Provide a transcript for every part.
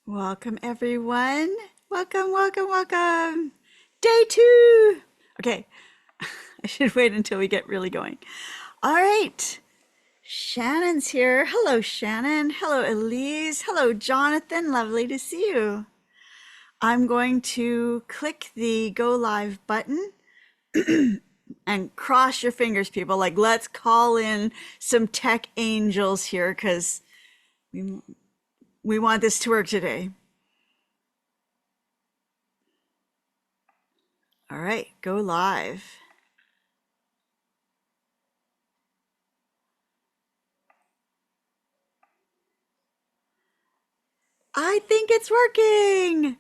Welcome, everyone. Welcome, welcome, welcome. Day two. Okay, I should wait until we get really going. All right, Shannon's here. Hello, Shannon. Hello, Elise. Hello, Jonathan. Lovely to see you. I'm going to click the go live button and cross your fingers, people. Like, let's call in some tech angels here because we want this to work today. All right, go live. I think it's working.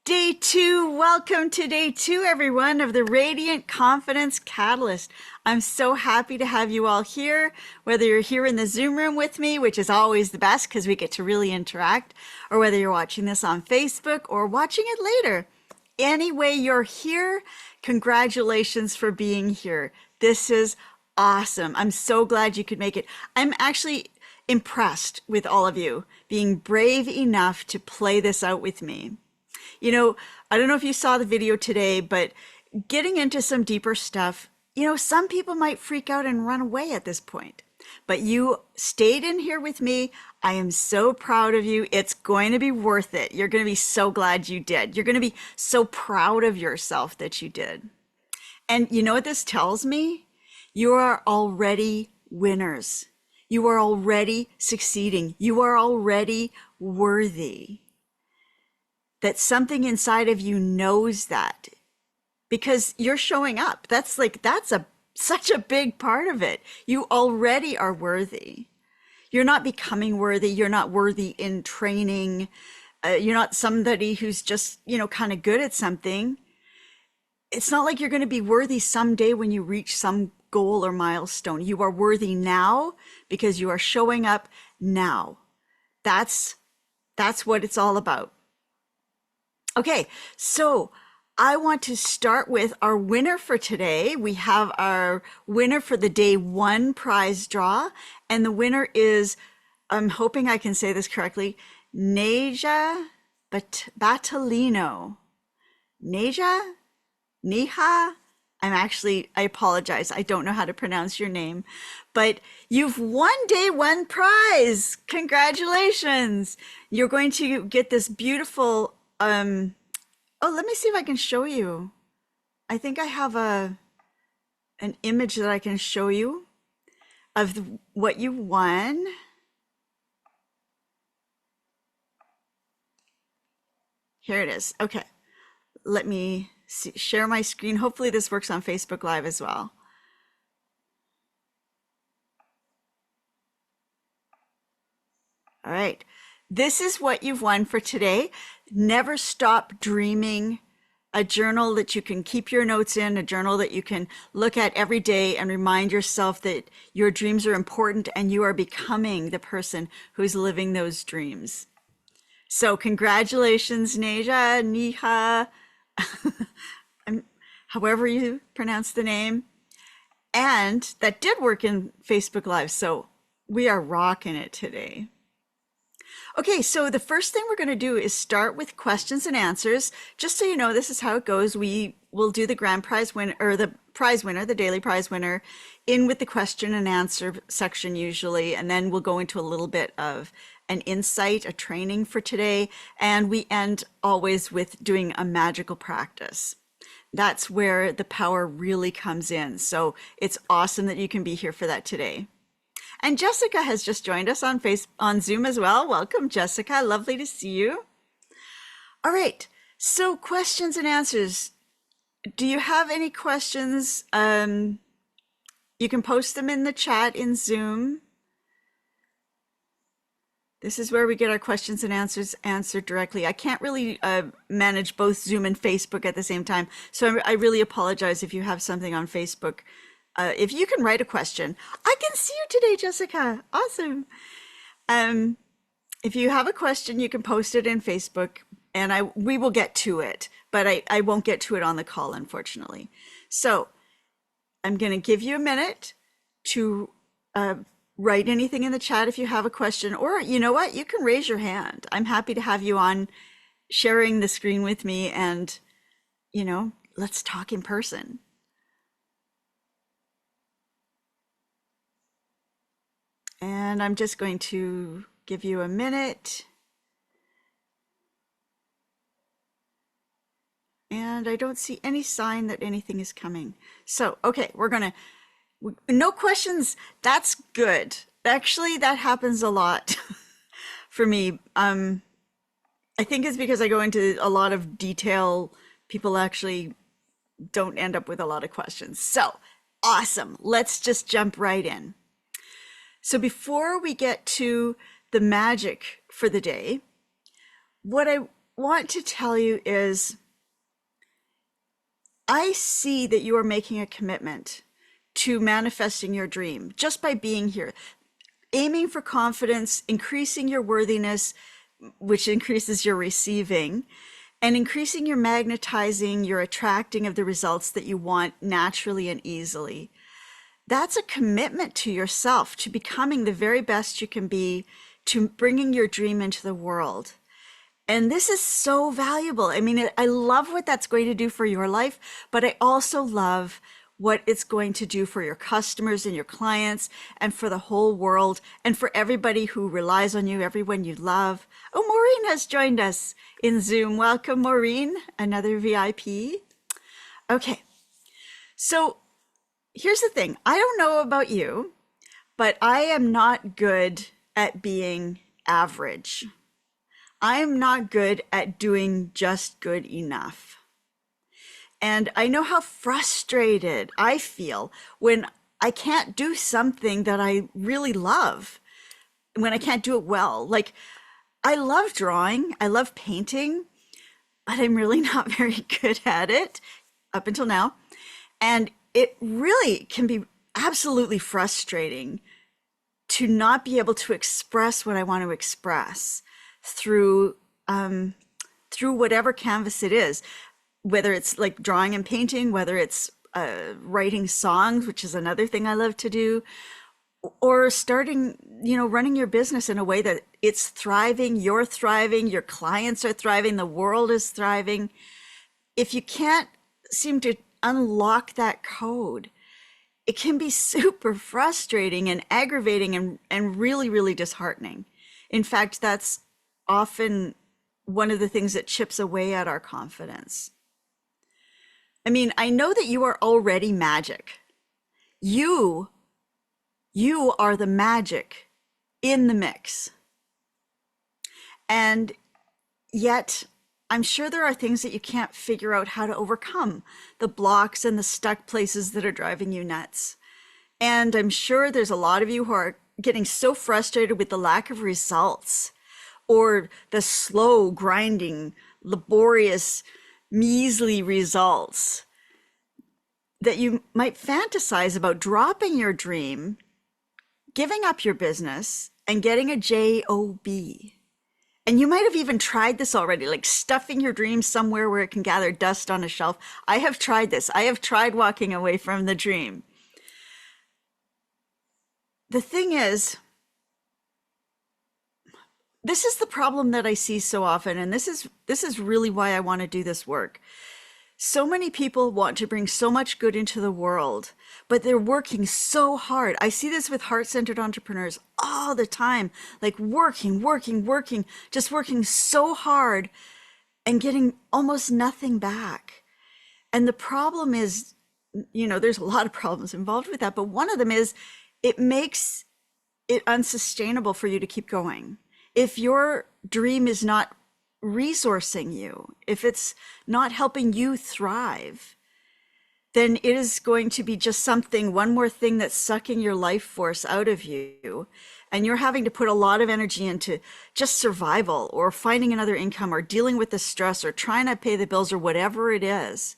Day two, welcome to day two, everyone, of the Radiant Confidence Catalyst. I'm so happy to have you all here, whether you're here in the Zoom room with me, which is always the best because we get to really interact, or whether you're watching this on Facebook or watching it later. Anyway, you're here. Congratulations for being here. This is awesome. I'm so glad you could make it. I'm actually impressed with all of you being brave enough to play this out with me. You know, I don't know if you saw the video today, but getting into some deeper stuff, some people might freak out and run away at this point. But you stayed in here with me. I am so proud of you. It's going to be worth it. You're going to be so glad you did. You're going to be so proud of yourself that you did. And you know what this tells me? You are already winners. You are already succeeding. You are already worthy. That something inside of you knows that because you're showing up. That's such a big part of it. You already are worthy. You're not becoming worthy. You're not worthy in training. You're not somebody who's just, kind of good at something. It's not like you're going to be worthy someday when you reach some goal or milestone. You are worthy now because you are showing up now. That's what it's all about. Okay, so I want to start with our winner for today. We have our winner for the day one prize draw, and the winner is, I'm hoping I can say this correctly, Neja Batalino. Neja? Niha? I apologize. I don't know how to pronounce your name, but you've won day one prize. Congratulations. You're going to get this beautiful let me see if I can show you. I think I have an image that I can show you of what you won. Here it is. Okay, let me share my screen. Hopefully this works on Facebook Live as well. All right. This is what you've won for today. Never Stop Dreaming, a journal that you can keep your notes in, a journal that you can look at every day and remind yourself that your dreams are important and you are becoming the person who's living those dreams. So congratulations, Neja, Niha, however you pronounce the name. And that did work in Facebook Live, so we are rocking it today. Okay, so the first thing we're going to do is start with questions and answers. Just so you know, this is how it goes. We will do the grand prize winner, or the prize winner, the daily prize winner, in with the question and answer section usually, and then we'll go into a little bit of an insight, a training for today, and we end always with doing a magical practice. That's where the power really comes in. So it's awesome that you can be here for that today. And Jessica has just joined us on Zoom as well. Welcome, Jessica. Lovely to see you. All right. So questions and answers. Do you have any questions? You can post them in the chat in Zoom. This is where we get our questions and answers answered directly. I can't really manage both Zoom and Facebook at the same time. So I really apologize if you have something on Facebook. If you can write a question. I can see you today, Jessica. Awesome. If you have a question, you can post it in Facebook and we will get to it, but I won't get to it on the call, unfortunately. So I'm going to give you a minute to write anything in the chat if you have a question, or you know what, you can raise your hand. I'm happy to have you on sharing the screen with me, and let's talk in person. And I'm just going to give you a minute. And I don't see any sign that anything is coming. So, okay, no questions. That's good. Actually, that happens a lot for me. I think it's because I go into a lot of detail. People actually don't end up with a lot of questions. So, awesome. Let's just jump right in. So before we get to the magic for the day, what I want to tell you is I see that you are making a commitment to manifesting your dream just by being here, aiming for confidence, increasing your worthiness, which increases your receiving, and increasing your magnetizing, your attracting of the results that you want naturally and easily. That's a commitment to yourself, to becoming the very best you can be, to bringing your dream into the world. And this is so valuable. I mean, I love what that's going to do for your life, but I also love what it's going to do for your customers and your clients and for the whole world and for everybody who relies on you, everyone you love. Oh, Maureen has joined us in Zoom. Welcome, Maureen, another VIP. Okay, so here's the thing. I don't know about you, but I am not good at being average. I am not good at doing just good enough. And I know how frustrated I feel when I can't do something that I really love, when I can't do it well. Like, I love drawing, I love painting, but I'm really not very good at it up until now. And it really can be absolutely frustrating to not be able to express what I want to express through whatever canvas it is, whether it's like drawing and painting, whether it's writing songs, which is another thing I love to do, or starting, running your business in a way that it's thriving, you're thriving, your clients are thriving, the world is thriving. If you can't seem to unlock that code, it can be super frustrating and aggravating and really, really disheartening. In fact, that's often one of the things that chips away at our confidence. I mean, I know that you are already magic. You are the magic in the mix. And yet, I'm sure there are things that you can't figure out how to overcome, the blocks and the stuck places that are driving you nuts. And I'm sure there's a lot of you who are getting so frustrated with the lack of results or the slow, grinding, laborious, measly results that you might fantasize about dropping your dream, giving up your business, and getting a job. And you might have even tried this already, like stuffing your dream somewhere where it can gather dust on a shelf. I have tried this. I have tried walking away from the dream. The thing is, this is the problem that I see so often, and this is really why I want to do this work. So many people want to bring so much good into the world, but they're working so hard. I see this with heart-centered entrepreneurs all the time, like working, just working so hard and getting almost nothing back. And the problem is, there's a lot of problems involved with that, but one of them is it makes it unsustainable for you to keep going. If your dream is not resourcing you, if it's not helping you thrive, then it is going to be just one more thing that's sucking your life force out of you. And you're having to put a lot of energy into just survival or finding another income or dealing with the stress or trying to pay the bills or whatever it is.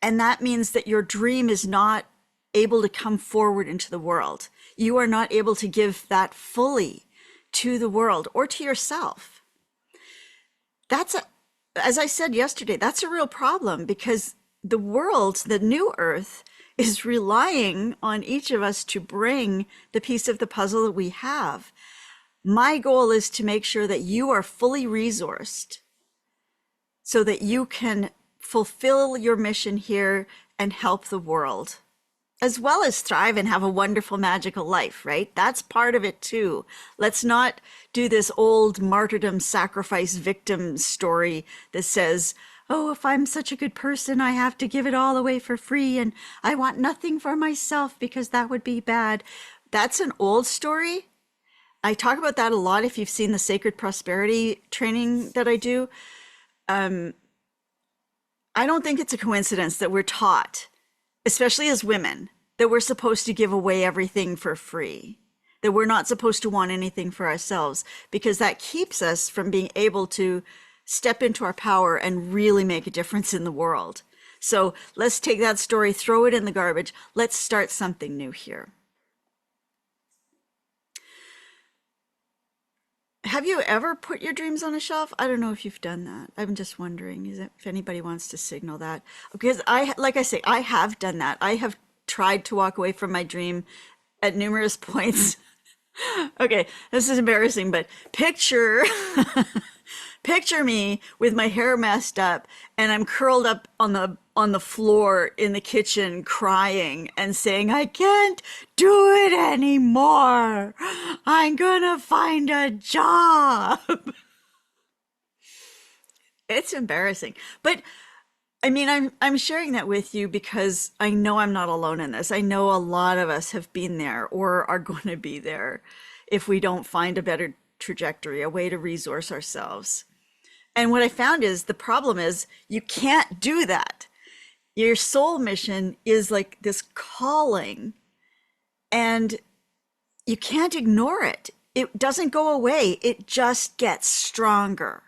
And that means that your dream is not able to come forward into the world. You are not able to give that fully to the world or to yourself. As I said yesterday, that's a real problem because the world, the new earth, is relying on each of us to bring the piece of the puzzle that we have. My goal is to make sure that you are fully resourced so that you can fulfill your mission here and help the world, as well as thrive and have a wonderful, magical life, right? That's part of it too. Let's not do this old martyrdom, sacrifice, victim story that says, oh, if I'm such a good person, I have to give it all away for free and I want nothing for myself because that would be bad. That's an old story. I talk about that a lot if you've seen the Sacred Prosperity training that I do. I don't think it's a coincidence that we're taught, especially as women, that we're supposed to give away everything for free, that we're not supposed to want anything for ourselves, because that keeps us from being able to step into our power and really make a difference in the world. So let's take that story, throw it in the garbage. Let's start something new here. Have you ever put your dreams on a shelf? I don't know if you've done that. I'm just wondering if anybody wants to signal that. Because like I say, I have done that. I have tried to walk away from my dream at numerous points. Okay, this is embarrassing, but picture me with my hair messed up and I'm curled up on the floor in the kitchen crying and saying, I can't do it anymore. I'm gonna find a job. It's embarrassing. But I mean, I'm sharing that with you because I know I'm not alone in this. I know a lot of us have been there or are going to be there if we don't find a better trajectory, a way to resource ourselves. And what I found is the problem is you can't do that. Your soul mission is like this calling and you can't ignore it. It doesn't go away. It just gets stronger.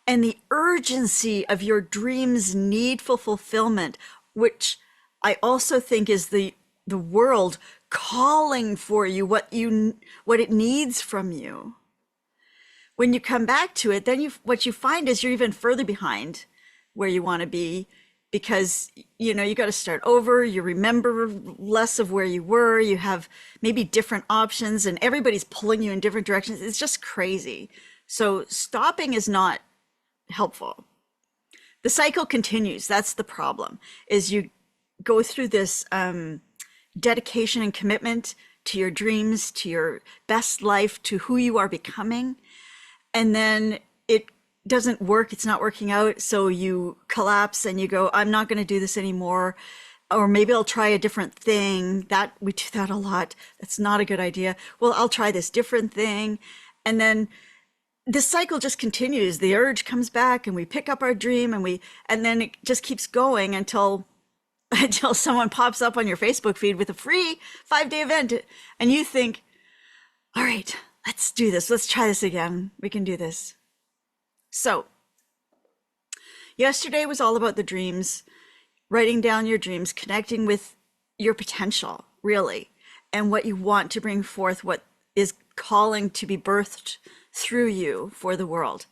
And the urgency of your dreams' needful fulfillment, which I also think is the world calling for you, what it needs from you. When you come back to it, then what you find is you're even further behind where you want to be, because you got to start over. You remember less of where you were. You have maybe different options, and everybody's pulling you in different directions. It's just crazy. So stopping is not helpful. The cycle continues. That's the problem, is you go through this dedication and commitment to your dreams, to your best life, to who you are becoming. And then it doesn't work. It's not working out. So you collapse and you go, I'm not going to do this anymore. Or maybe I'll try a different thing. We do that a lot. That's not a good idea. Well, I'll try this different thing. And then this cycle just continues. The urge comes back and we pick up our dream and then it just keeps going until someone pops up on your Facebook feed with a free 5-day event and you think, all right, let's do this. Let's try this again. We can do this. So yesterday was all about the dreams, writing down your dreams, connecting with your potential, really, and what you want to bring forth, what is calling to be birthed through you for the world.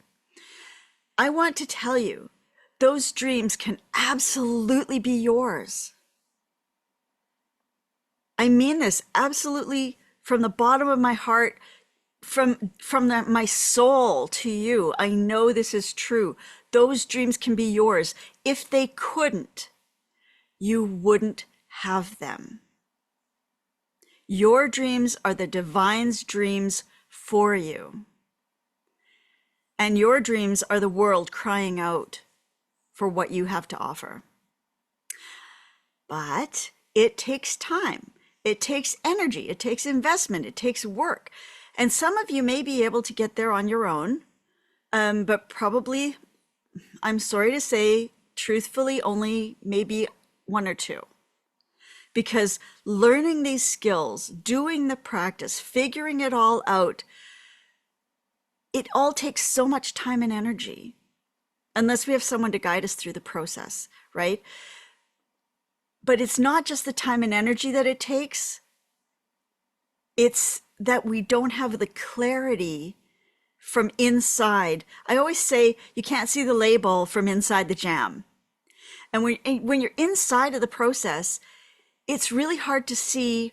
I want to tell you, those dreams can absolutely be yours. I mean this absolutely from the bottom of my heart, from my soul to you. I know this is true. Those dreams can be yours. If they couldn't, you wouldn't have them. Your dreams are the divine's dreams for you. And your dreams are the world crying out for what you have to offer. But it takes time. It takes energy. It takes investment. It takes work. And some of you may be able to get there on your own, but probably, I'm sorry to say, truthfully, only maybe one or two. Because learning these skills, doing the practice, figuring it all out, it all takes so much time and energy, unless we have someone to guide us through the process, right? But it's not just the time and energy that it takes. It's that we don't have the clarity from inside. I always say you can't see the label from inside the jam. And when you're inside of the process, it's really hard to see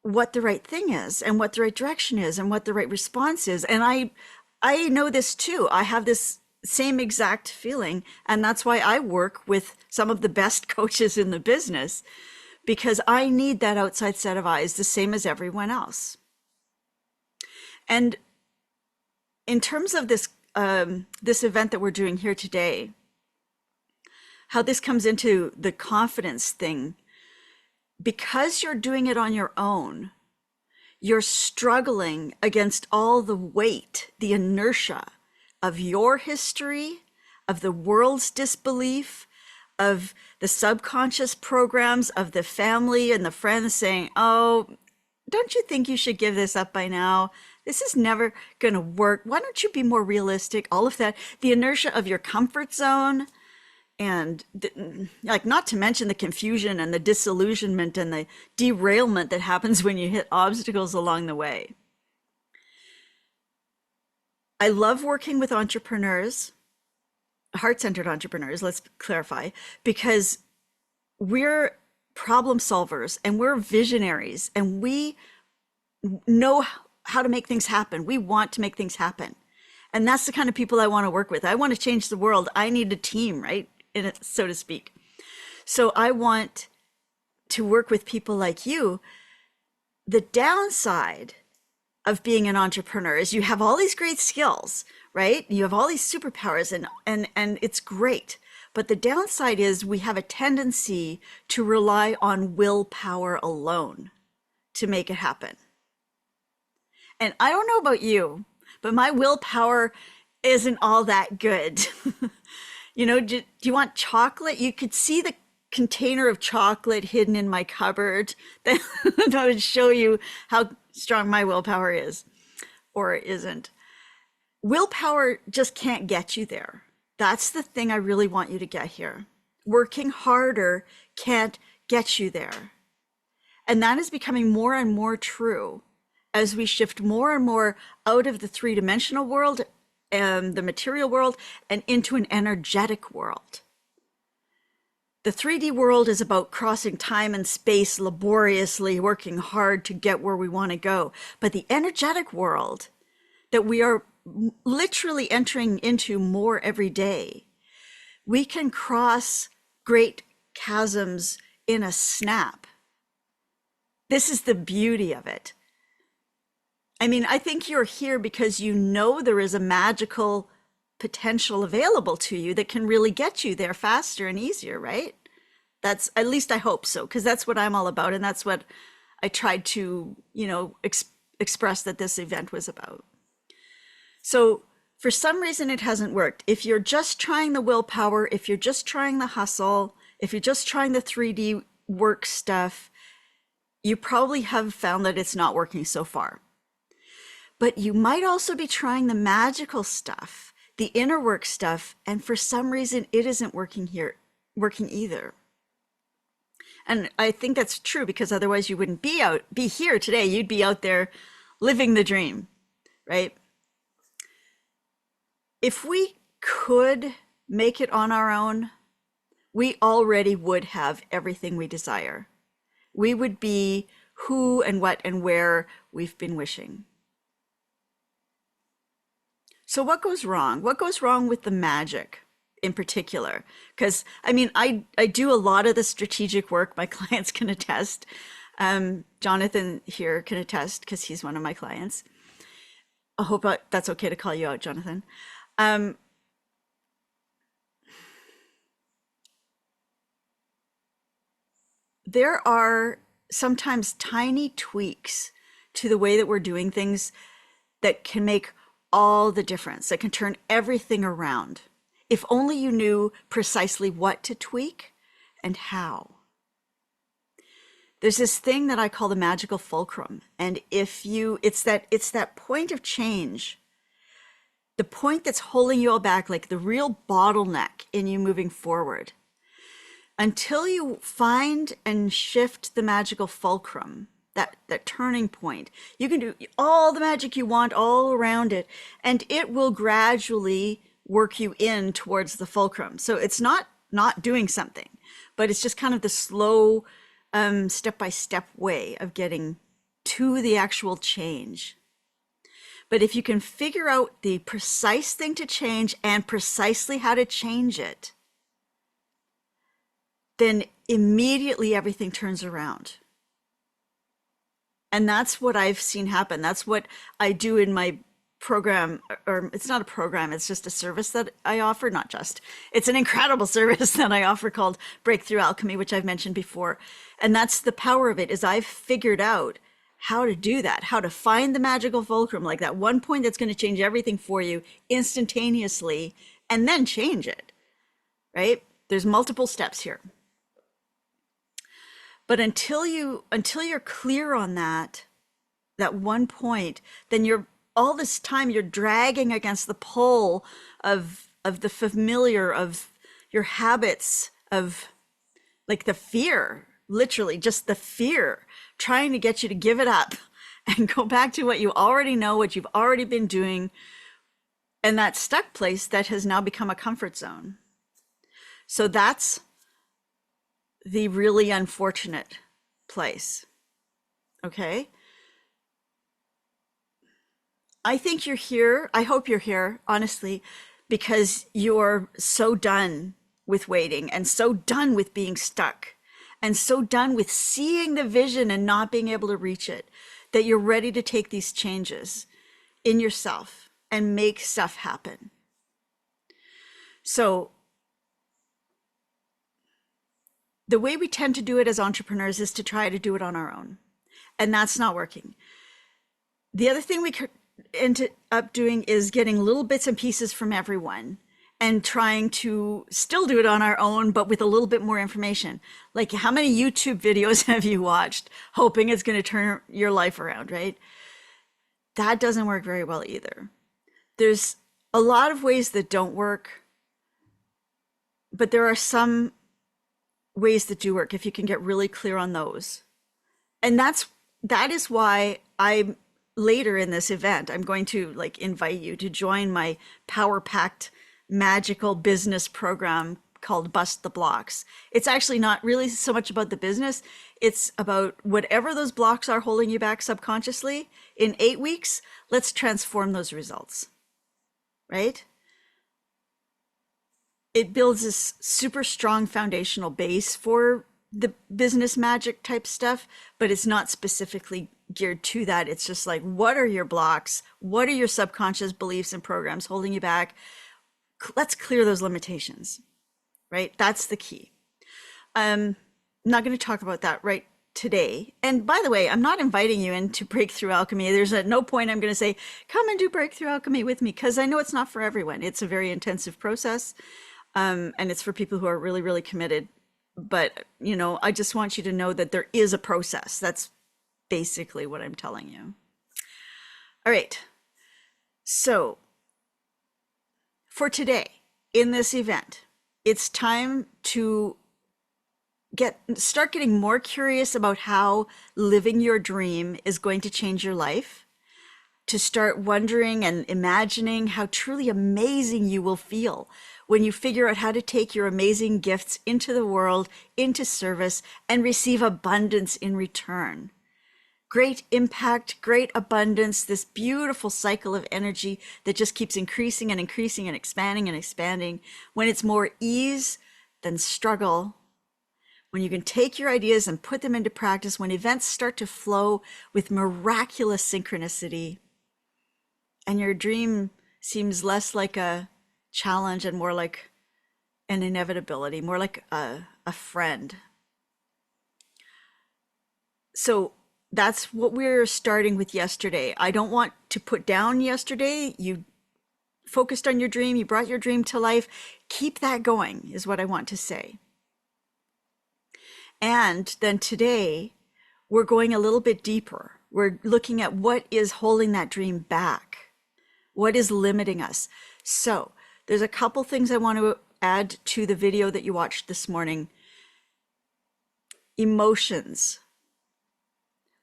what the right thing is and what the right direction is and what the right response is. And I know this too. I have this same exact feeling, and that's why I work with some of the best coaches in the business, because I need that outside set of eyes the same as everyone else. And in terms of this event that we're doing here today, how this comes into the confidence thing, because you're doing it on your own, you're struggling against all the weight, the inertia of your history, of the world's disbelief, of the subconscious programs of the family and the friends saying, oh, don't you think you should give this up by now? This is never going to work. Why don't you be more realistic? All of that, the inertia of your comfort zone, and like, not to mention the confusion and the disillusionment and the derailment that happens when you hit obstacles along the way. I love working with entrepreneurs, heart-centered entrepreneurs, let's clarify, because we're problem solvers and we're visionaries and we know how to make things happen. We want to make things happen. And that's the kind of people I want to work with. I want to change the world. I need a team, right? In it, so to speak. So I want to work with people like you. The downside of being an entrepreneur is you have all these great skills, right? You have all these superpowers and it's great. But the downside is we have a tendency to rely on willpower alone to make it happen. And I don't know about you, but my willpower isn't all that good. You know, do you want chocolate? You could see the container of chocolate hidden in my cupboard. That would show you how strong my willpower is or isn't. Willpower just can't get you there. That's the thing I really want you to get here. Working harder can't get you there. And that is becoming more and more true as we shift more and more out of the three-dimensional world and the material world and into an energetic world. The 3D world is about crossing time and space laboriously, working hard to get where we want to go. But the energetic world that we are literally entering into more every day, we can cross great chasms in a snap. This is the beauty of it. I mean, I think you're here because you know there is a magical potential available to you that can really get you there faster and easier, right? That's, at least I hope so, because that's what I'm all about. And that's what I tried to, express that this event was about. So for some reason, it hasn't worked. If you're just trying the willpower, if you're just trying the hustle, if you're just trying the 3D work stuff, you probably have found that it's not working so far. But you might also be trying the magical stuff, the inner work stuff, and for some reason it isn't working either. And I think that's true, because otherwise you wouldn't be here today. You'd be out there living the dream, right? If we could make it on our own, we already would have everything we desire. We would be who and what and where we've been wishing. So what goes wrong? What goes wrong with the magic in particular? Because I mean, I do a lot of the strategic work. My clients can attest. Jonathan here can attest because he's one of my clients. I hope that's okay to call you out, Jonathan. There are sometimes tiny tweaks to the way that we're doing things that can make all the difference, that can turn everything around. If only you knew precisely what to tweak and how. There's this thing that I call the magical fulcrum. And it's that point of change, the point that's holding you all back, like the real bottleneck in you moving forward. Until you find and shift the magical fulcrum, that turning point, you can do all the magic you want all around it, and it will gradually work you in towards the fulcrum. So it's not doing something, but it's just kind of the slow step-by-step way of getting to the actual change. But if you can figure out the precise thing to change and precisely how to change it, then immediately everything turns around. And that's what I've seen happen. That's what I do in my program, or it's not a program, it's just a service that I offer, not just. It's an incredible service that I offer called Breakthrough Alchemy, which I've mentioned before. And that's the power of it, is I've figured out how to do that, how to find the magical fulcrum, like that one point that's going to change everything for you instantaneously, and then change it, right? There's multiple steps here. But until you're clear on that one point, then you're all this time you're dragging against the pull of the familiar, of your habits, of like the fear, literally just the fear, trying to get you to give it up and go back to what you already know, what you've already been doing, and that stuck place that has now become a comfort zone. So that's the really unfortunate place. Okay? I think you're here. I hope you're here, honestly, because you're so done with waiting and so done with being stuck and so done with seeing the vision and not being able to reach it, that you're ready to take these changes in yourself and make stuff happen. So the way we tend to do it as entrepreneurs is to try to do it on our own. And that's not working. The other thing we could end up doing is getting little bits and pieces from everyone and trying to still do it on our own, but with a little bit more information. Like, how many YouTube videos have you watched hoping it's going to turn your life around, right? That doesn't work very well either. There's a lot of ways that don't work, but there are some ways that do work if you can get really clear on those. And that is why I'm later in this event, I'm going to invite you to join my power-packed magical business program called Bust the Blocks. It's actually not really so much about the business. It's about whatever those blocks are holding you back subconsciously. In 8 weeks, let's transform those results, right? It builds this super strong foundational base for the business magic type stuff, but it's not specifically geared to that. It's just like, what are your blocks? What are your subconscious beliefs and programs holding you back? Let's clear those limitations, right? That's the key. I'm not going to talk about that right today. And by the way, I'm not inviting you into Breakthrough Alchemy. There's at no point I'm going to say, come and do Breakthrough Alchemy with me, because I know it's not for everyone. It's a very intensive process. And it's for people who are really, really committed. But, I just want you to know that there is a process. That's basically what I'm telling you. All right. So for today, in this event, it's time to start getting more curious about how living your dream is going to change your life, to start wondering and imagining how truly amazing you will feel when you figure out how to take your amazing gifts into the world, into service, and receive abundance in return. Great impact, great abundance, this beautiful cycle of energy that just keeps increasing and increasing and expanding. When it's more ease than struggle, when you can take your ideas and put them into practice, when events start to flow with miraculous synchronicity, and your dream seems less like a challenge and more like an inevitability, more like a friend. So that's what we're starting with yesterday. I don't want to put down yesterday. You focused on your dream, you brought your dream to life. Keep that going is what I want to say. And then today, we're going a little bit deeper. We're looking at what is holding that dream back. What is limiting us? So there's a couple things I want to add to the video that you watched this morning. Emotions.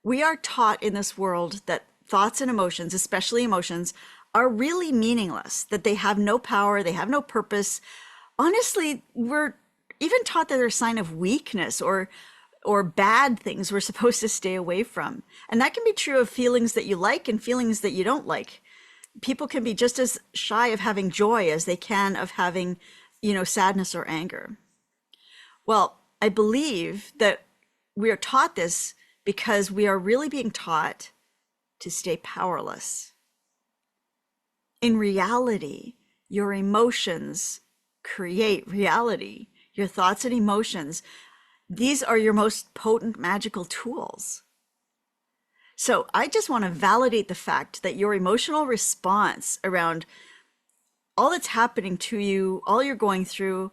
We are taught in this world that thoughts and emotions, especially emotions, are really meaningless, that they have no power, they have no purpose. Honestly, we're even taught that they're a sign of weakness or or bad things we're supposed to stay away from. And that can be true of feelings that you like and feelings that you don't like. People can be just as shy of having joy as they can of having, sadness or anger. Well, I believe that we are taught this because we are really being taught to stay powerless. In reality, your emotions create reality. Your thoughts and emotions, these are your most potent magical tools. So I just want to validate the fact that your emotional response around all that's happening to you, all you're going through,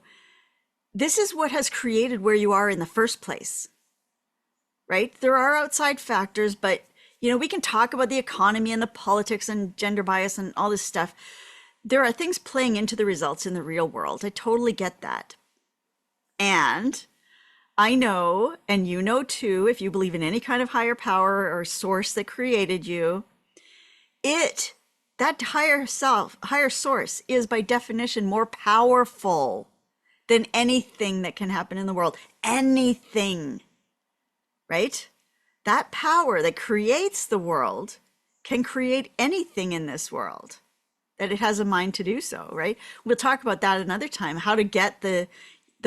this is what has created where you are in the first place, right? There are outside factors, but we can talk about the economy and the politics and gender bias and all this stuff. There are things playing into the results in the real world. I totally get that. And I know, and you know too, if you believe in any kind of higher power or source that created you, that higher self, higher source is by definition more powerful than anything that can happen in the world. Anything, right? That power that creates the world can create anything in this world that it has a mind to do so, right? We'll talk about that another time, how to get the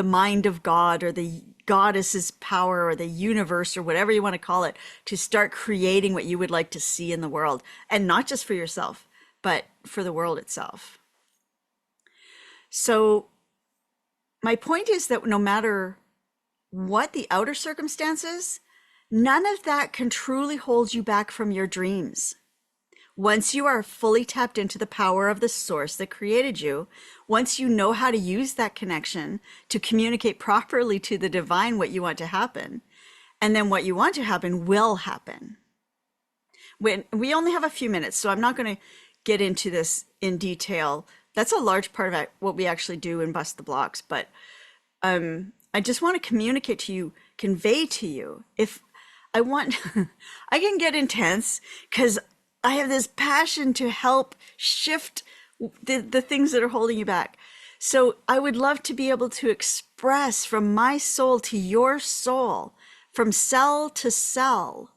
mind of God or the goddess's power or the universe or whatever you want to call it to start creating what you would like to see in the world, and not just for yourself, but for the world itself. So my point is that no matter what the outer circumstances, none of that can truly hold you back from your dreams. Once you are fully tapped into the power of the source that created you, once you know how to use that connection to communicate properly to the divine what you want to happen, and then what you want to happen will happen. When we only have a few minutes, so I'm not going to get into this in detail. That's a large part of what we actually do in Bust the Blocks, but I just want to communicate to you, convey to you, if I want, I can get intense because I have this passion to help shift the things that are holding you back. So I would love to be able to express from my soul to your soul, from cell to cell,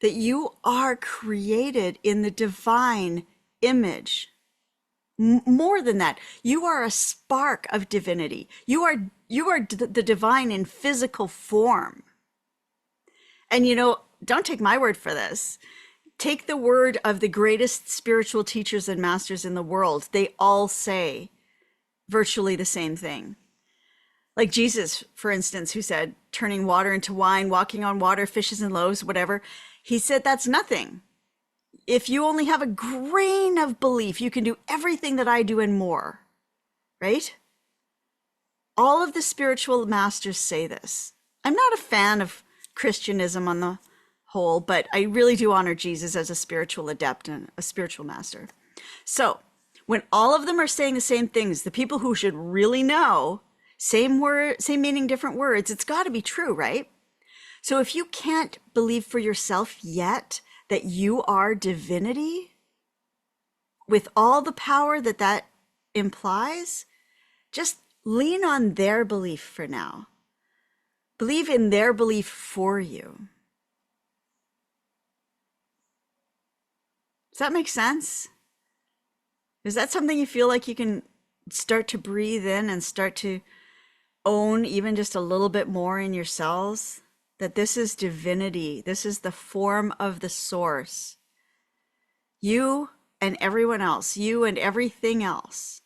that you are created in the divine image. More than that, you are a spark of divinity. You are the divine in physical form. And don't take my word for this. Take the word of the greatest spiritual teachers and masters in the world. They all say virtually the same thing. Like Jesus, for instance, who said, turning water into wine, walking on water, fishes and loaves, whatever. He said, that's nothing. If you only have a grain of belief, you can do everything that I do and more, right? All of the spiritual masters say this. I'm not a fan of Christianism on the whole, but I really do honor Jesus as a spiritual adept and a spiritual master. So when all of them are saying the same things, the people who should really know, same word, same meaning, different words, it's got to be true, right? So if you can't believe for yourself yet that you are divinity with all the power that implies, just lean on their belief for now. Believe in their belief for you. Does that make sense? Is that something you feel like you can start to breathe in and start to own even just a little bit more in your cells? That this is divinity. This is the form of the source. You and everyone else, you and everything else.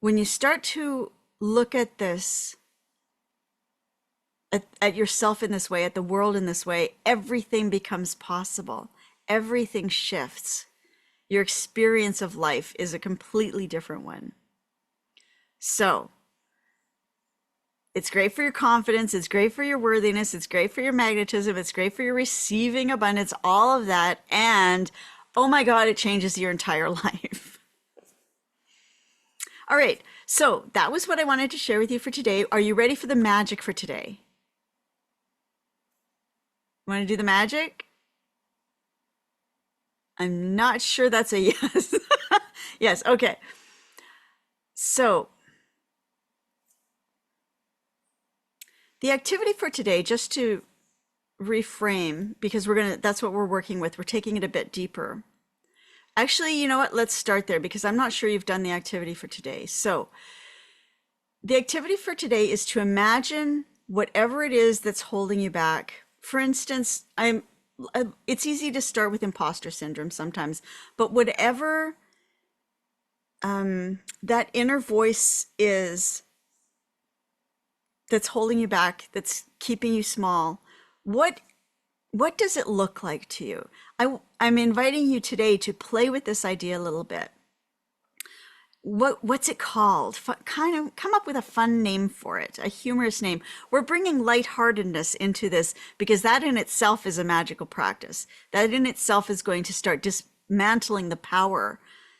When you start to look at this, at yourself in this way, at the world in this way, everything becomes possible. Everything shifts. Your experience of life is a completely different one. So, it's great for your confidence. It's great for your worthiness. It's great for your magnetism. It's great for your receiving abundance, all of that. And oh my God, it changes your entire life. All right. So that was what I wanted to share with you for today. Are you ready for the magic for today? Want to do the magic? I'm not sure that's a yes. Yes. Okay. So The activity for today, just to reframe, because that's what we're working with. We're taking it a bit deeper. Actually, you know what? Let's start there because I'm not sure you've done the activity for today. So the activity for today is to imagine whatever it is that's holding you back. For instance, it's easy to start with imposter syndrome sometimes, but whatever that inner voice is that's holding you back, that's keeping you small, what does it look like to you? I'm inviting you today to play with this idea a little bit. What's it called? Kind of come up with a fun name for it, a humorous name. We're bringing lightheartedness into this because that in itself is a magical practice. That in itself is going to start dismantling the power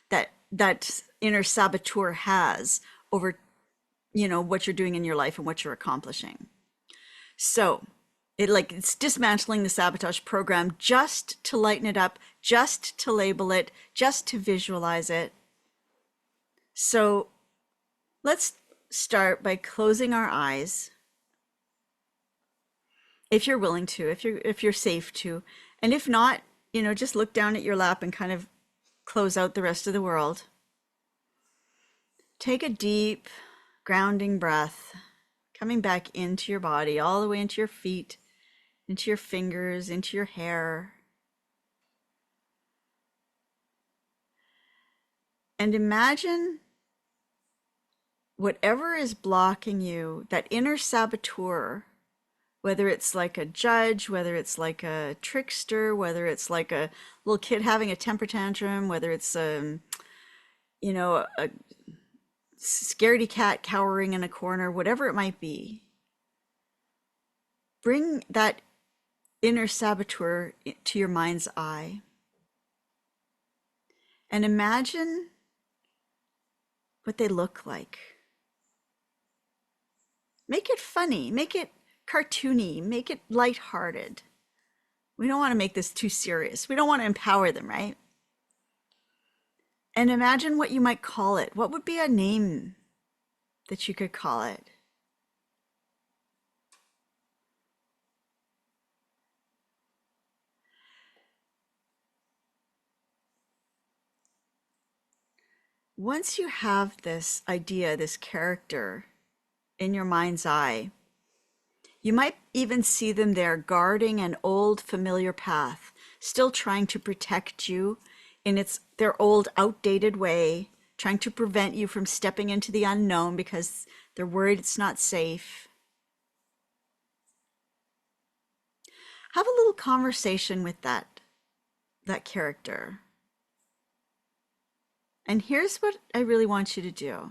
that inner saboteur has over, what you're doing in your life and what you're accomplishing. So it's dismantling the sabotage program just to lighten it up, just to label it, just to visualize it. So let's start by closing our eyes, if you're willing to, if you're safe to, and if not, just look down at your lap and kind of close out the rest of the world. Take a deep, grounding breath, coming back into your body, all the way into your feet, into your fingers, into your hair. And imagine whatever is blocking you, that inner saboteur, whether it's like a judge, whether it's like a trickster, whether it's like a little kid having a temper tantrum, whether it's a scaredy cat cowering in a corner, whatever it might be, bring that inner saboteur to your mind's eye and imagine what they look like. Make it funny, make it cartoony, make it lighthearted. We don't want to make this too serious. We don't want to empower them, right? And imagine what you might call it. What would be a name that you could call it? Once you have this idea, this character in your mind's eye, you might even see them there guarding an old familiar path, still trying to protect you in their old outdated way, trying to prevent you from stepping into the unknown because they're worried it's not safe. Have a little conversation with that character. And here's what I really want you to do.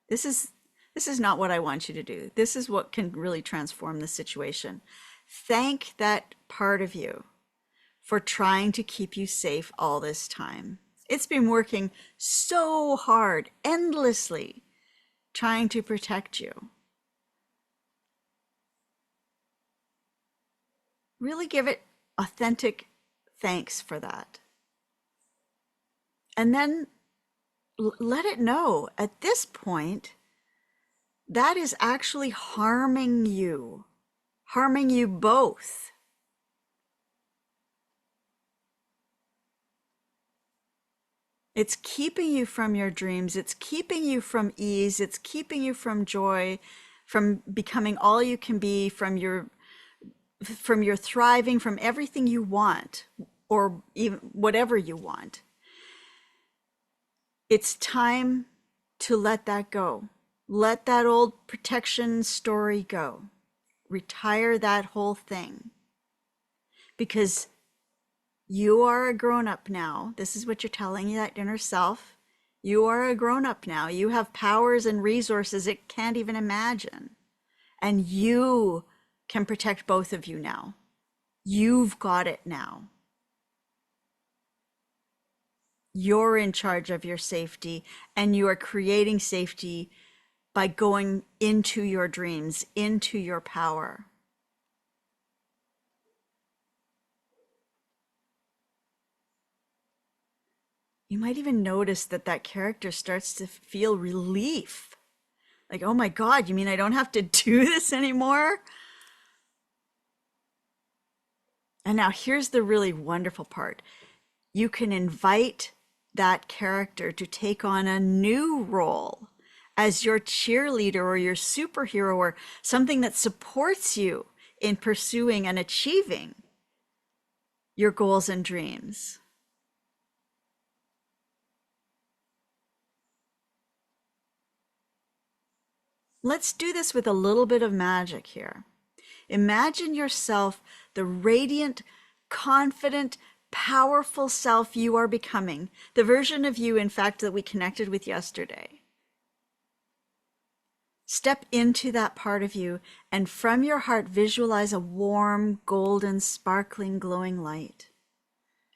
This is not what I want you to do. This is what can really transform the situation. Thank that part of you for trying to keep you safe all this time. It's been working so hard, endlessly, trying to protect you. Really give it authentic thanks for that. And then let it know at this point that is actually harming you both. It's keeping you from your dreams. It's keeping you from ease. It's keeping you from joy, from becoming all you can be, from your thriving, from everything you want, or even whatever you want. It's time to let that go. Let that old protection story go. Retire that whole thing. Because you are a grown-up now. This is what you're telling that inner self. You are a grown-up now. You have powers and resources it can't even imagine. And you can protect both of you now. You've got it now. You're in charge of your safety, and you are creating safety by going into your dreams, into your power. You might even notice that character starts to feel relief. Like, oh my God, you mean I don't have to do this anymore? And now here's the really wonderful part. You can invite that character to take on a new role as your cheerleader or your superhero or something that supports you in pursuing and achieving your goals and dreams. Let's do this with a little bit of magic here. Imagine yourself the radiant, confident, powerful self you are becoming, the version of you, in fact, that we connected with yesterday. Step into that part of you, and from your heart, visualize a warm, golden, sparkling, glowing light.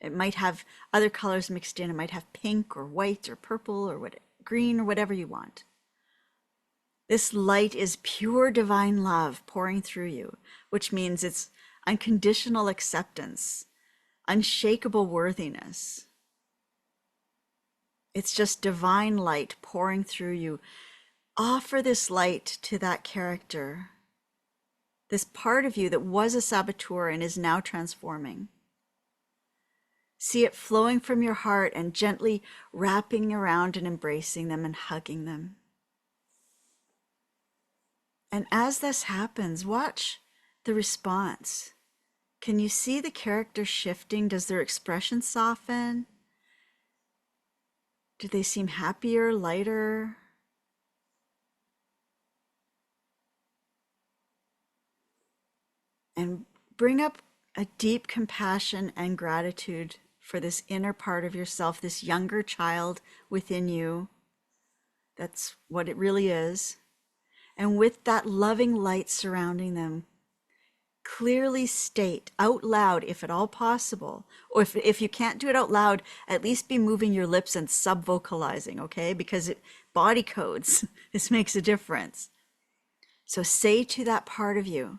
It might have other colors mixed in. It might have pink or white or purple or green or whatever you want. This light is pure divine love pouring through you, which means it's unconditional acceptance, unshakable worthiness. It's just divine light pouring through you. Offer this light to that character, this part of you that was a saboteur and is now transforming. See it flowing from your heart and gently wrapping around and embracing them and hugging them. And as this happens, watch the response. Can you see the character shifting? Does their expression soften? Do they seem happier, lighter? And bring up a deep compassion and gratitude for this inner part of yourself, this younger child within you. That's what it really is. And with that loving light surrounding them, clearly state out loud, if at all possible, or if you can't do it out loud, at least be moving your lips and sub-vocalizing, okay? Because body codes, this makes a difference. So say to that part of you,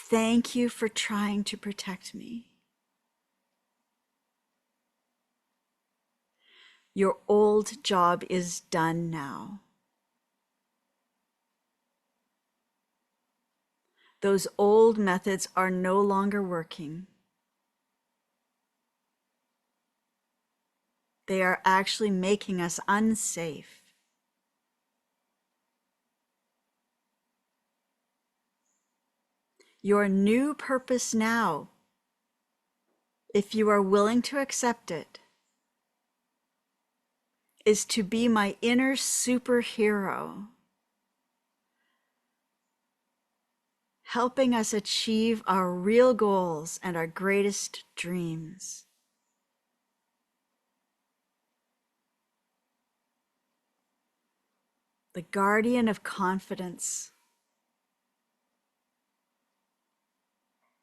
thank you for trying to protect me. Your old job is done now. Those old methods are no longer working. They are actually making us unsafe. Your new purpose now, if you are willing to accept it, is to be my inner superhero, helping us achieve our real goals and our greatest dreams. The guardian of confidence,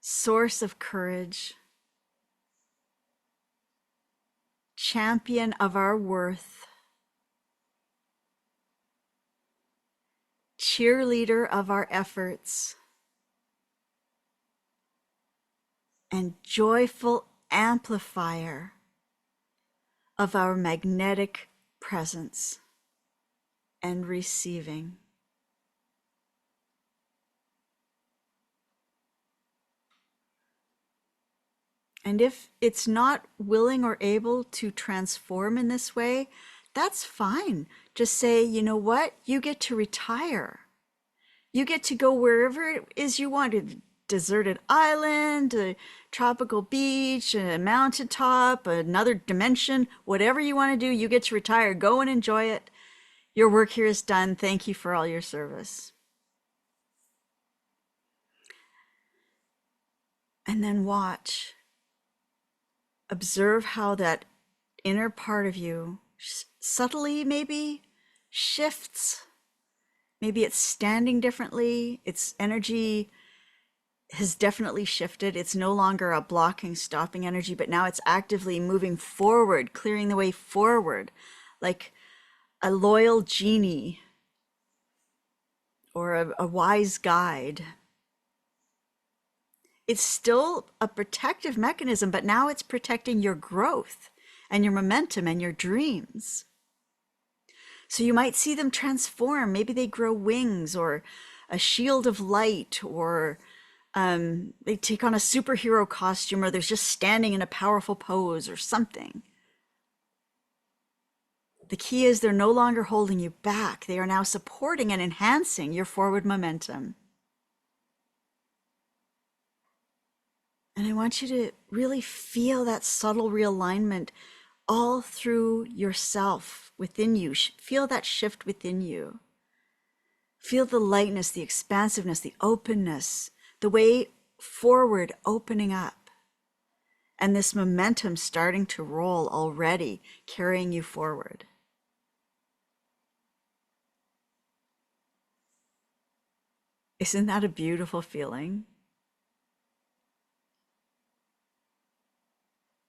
source of courage, champion of our worth, cheerleader of our efforts, and joyful amplifier of our magnetic presence and receiving. And if it's not willing or able to transform in this way, that's fine. Just say, you know what? You get to retire. You get to go wherever it is you want, a deserted island, a tropical beach, a mountaintop, another dimension, whatever you want to do, you get to retire. Go and enjoy it. Your work here is done. Thank you for all your service. And then watch. Observe how that inner part of you subtly maybe shifts. Maybe it's standing differently. Its energy has definitely shifted. It's no longer a blocking, stopping energy, but now it's actively moving forward, clearing the way forward, like a loyal genie or a wise guide. It's still a protective mechanism, but now it's protecting your growth and your momentum and your dreams. So you might see them transform. Maybe they grow wings or a shield of light, or they take on a superhero costume, or they're just standing in a powerful pose or something. The key is they're no longer holding you back. They are now supporting and enhancing your forward momentum. And I want you to really feel that subtle realignment all through yourself, within you. Feel that shift within you. Feel the lightness, the expansiveness, the openness, the way forward opening up. And this momentum starting to roll already, carrying you forward. Isn't that a beautiful feeling?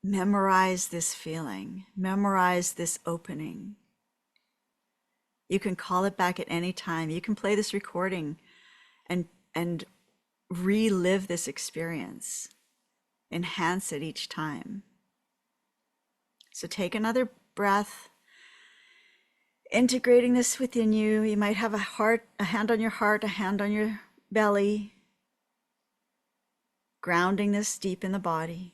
Memorize this feeling. Memorize this opening. You can call it back at any time. You can play this recording and relive this experience. Enhance it each time. So take another breath. Integrating this within you. You might have a hand on your heart, a hand on your belly. Grounding this deep in the body.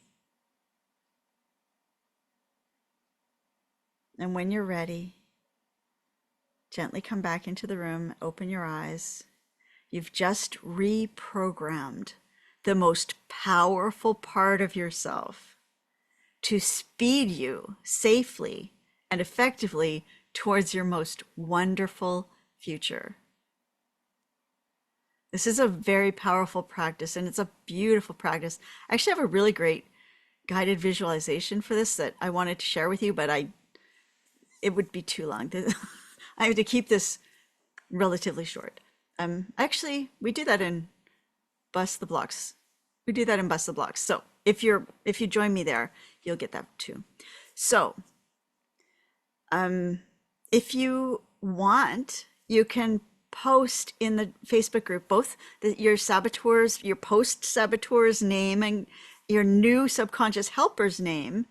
And when you're ready, gently come back into the room, open your eyes. You've just reprogrammed the most powerful part of yourself to speed you safely and effectively towards your most wonderful future. This is a very powerful practice, and it's a beautiful practice. I actually have a really great guided visualization for this that I wanted to share with you, but it would be too long. I have to keep this relatively short. Actually, we do that in Bust the Blocks. We do that in Bust the Blocks. So if you join me there, you'll get that too. So if you want, you can post in the Facebook group both your saboteurs, your post saboteurs name and your new subconscious helper's name,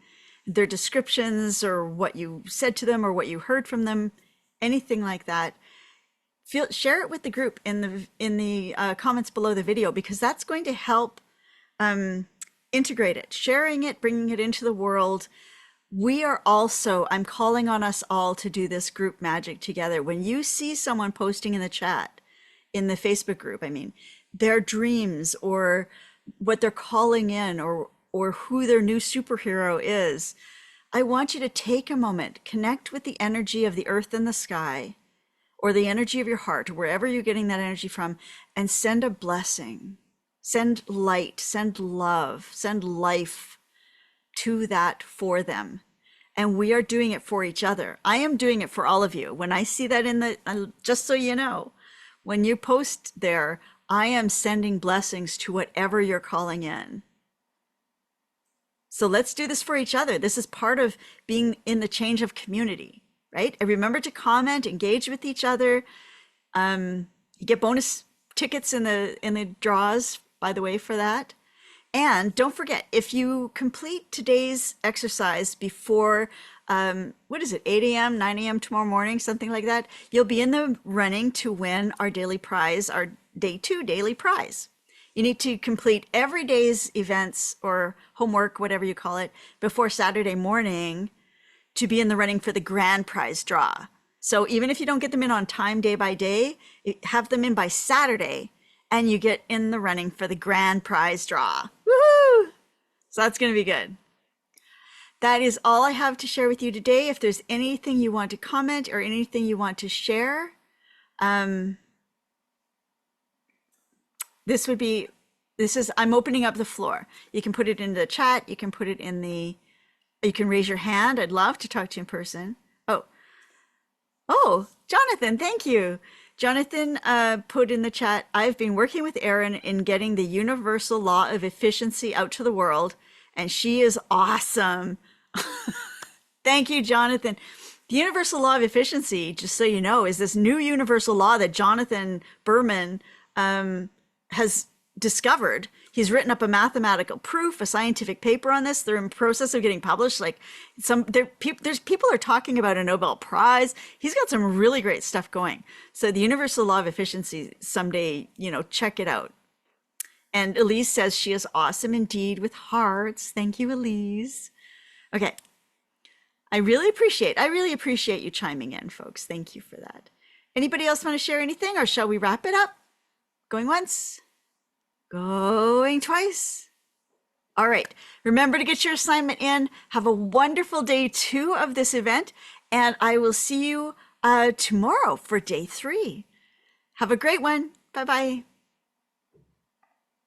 their descriptions or what you said to them or what you heard from them, anything like that. Share it with the group in the comments below the video, because that's going to help integrate it, sharing it, bringing it into the world. We are also, I'm calling on us all to do this group magic together. When you see someone posting in the chat, in the Facebook group, I mean, their dreams or what they're calling in, or who their new superhero is, I want you to take a moment, connect with the energy of the earth and the sky, or the energy of your heart, wherever you're getting that energy from, and send a blessing, send light, send love, send life to that for them. And we are doing it for each other. I am doing it for all of you. When I see that in the, just so you know, when you post there, I am sending blessings to whatever you're calling in. So let's do this for each other. This is part of being in the change of community, right? And remember to comment, engage with each other. You get bonus tickets in the draws, by the way, for that. And don't forget, if you complete today's exercise before, what is it, 8 a.m., 9 a.m. tomorrow morning, something like that, you'll be in the running to win our daily prize, our day 2 daily prize. You need to complete every day's events or homework, whatever you call it, before Saturday morning to be in the running for the grand prize draw. So even if you don't get them in on time day by day, have them in by Saturday and you get in the running for the grand prize draw. Woohoo! So that's going to be good. That is all I have to share with you today. If there's anything you want to comment or anything you want to share, I'm opening up the floor. You can put it in the chat. You can put it in you can raise your hand. I'd love to talk to you in person. Oh, Jonathan, thank you. Jonathan put in the chat, I've been working with Erin in getting the universal law of efficiency out to the world, and she is awesome. Thank you, Jonathan. The universal law of efficiency, just so you know, is this new universal law that Jonathan Berman has discovered. He's written up a mathematical proof, a scientific paper on this. They're in process of getting published. Like there's people are talking about a Nobel Prize. He's got some really great stuff going. So the universal law of efficiency, someday, check it out. And Elise says she is awesome indeed with hearts. Thank you, Elise. Okay. I really appreciate you chiming in, folks. Thank you for that. Anybody else want to share anything, or shall we wrap it up? Going once, going twice. All right. Remember to get your assignment in. Have a wonderful day 2 of this event, and I will see you tomorrow for day 3. Have a great one. Bye-bye.